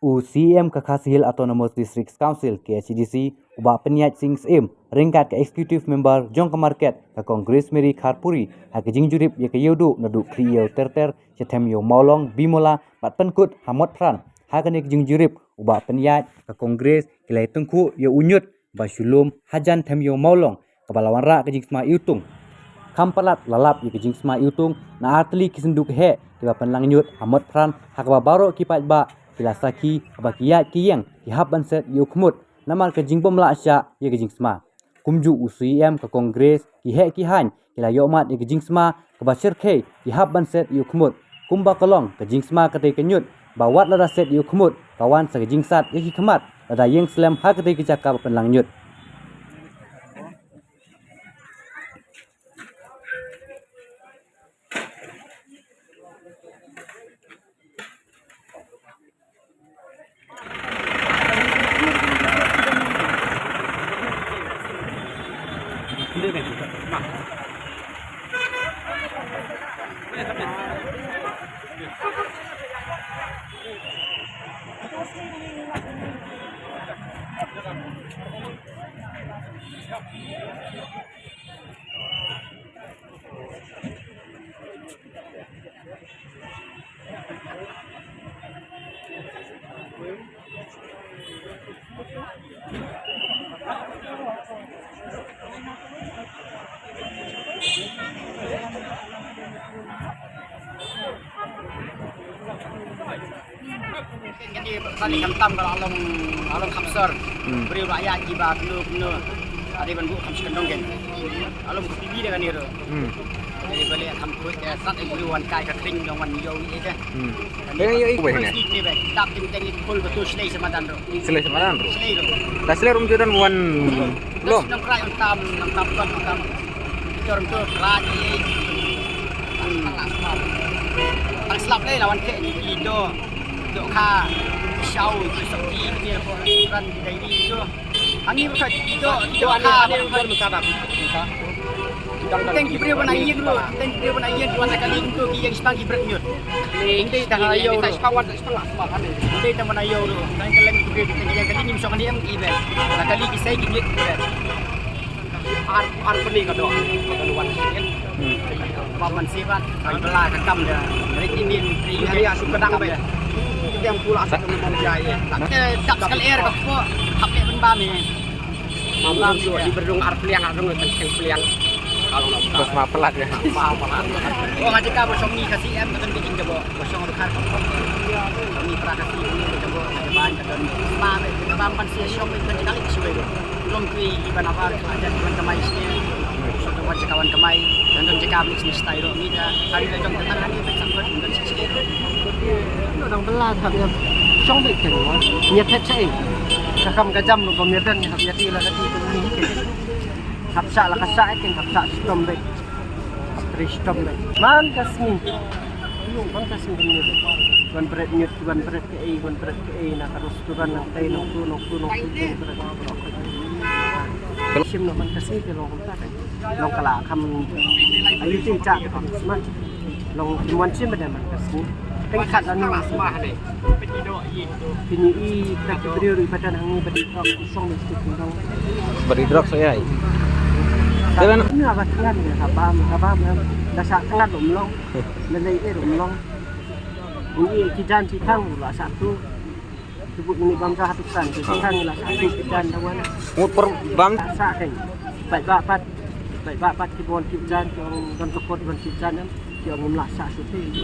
UCM Kakhasil Autonomous District Council KCDC ubah peniat sing sem ringkat ke executive member jong ke market ke Kongres Meri Kharpuri ha ke jing jurip ye ke yodu nadu kriyo terter setem yo maulong bimola pat penkut hamot pran ha ke jing jurip ubah peniat ke Kongres kilai tengku yo unyut basulum hajan tem yo maulong kepala wanra ke jing sma yutung kampalat lalap ye ke jing sma yutung na atli kisenduk he tiba penlang nyut hamot pran ha ke baro kipat ba Pilasaki abakiat kiyang kihap banset yukmut namar ke jingbom la asya ye ke jingsma kumju UCM ke Kongres kihe kihan kila yomat ye ke jingsma ke basir ke kihap banset yukmut kumba kolong ke jingsma ke te kenyut bawat lada set yukmut kawan sa ke jingsat ye ki kemat lada yeng slam ha ke te kecakap penlang nyut Jadi kali hentam kalau along kamsar beri rakyat jiba penuh ada bantu kamsar kendong kan along TV dengan itu jadi balik kampus ya saat itu wan kai ke kring yang wan yo ini kan yo iku behnya ini bet tak tim teknik full betul selai semadan ro selai semadan ro selai ro dah selai rum judan wan belum nam krai hentam itu orang tu krai ang slap le lawan ke ni do kha shau tu sakti ni ran dai ni tu ani buka do kha ani bukan mukada thank you beri wana iya dulu thank you beri wana iya tuan kali itu yang sepang gibret nyut ini dah ayo tak sepawan tak sepalah sepahan ini dah wana ayo dulu dan kalian itu yang kali ni misalkan dia event kali kisah gibret ar pening kado keluar sikit paman sirat belah kekam dia dari ini hari asu kedang be yang pula asal memang jaya tak sekali air kok hap le ben ni malam tu di berdung ar peliang arung peliang kalau nak terus mapelat ya oh ngaji ka bosong ni kasih em kan bikin jabo bosong ada kar ni prakasi ni jabo ada ban kan ma be paman sia syom kan kali suwe belum kui iban apa ada iban kemai sini suatu wajah kawan kemai dan don jika habis ni style ni dah hari dah jom tentang hari baik sampai dan sisi nó đang belah habis syom be kan niat het sai kakam kajam lo pemirdan habis ti la kati ni kapsa la kasa kan kapsa stom be stom be man kasmi man kasmi ni wan berat nyut wan berat ke nak terus turun nang tai nang tu sim no man kasih ke long ta long kala kam ayu ti cha ke man long kimwan sim benda man kasih teng khat anu asmah ni pini i tak beriu pada nang ni beri drop song mesti tindong beri drop saya jalan ni apa kian ni apa dah sak tengah lumlong lelai lumlong ini kijan cikang lah satu sebut ini bangsa hatusan cikang lah satu kijan dawan nguper bang saking baik bapak kibon kijan yang don tokot kijan yang ngumlah sak suti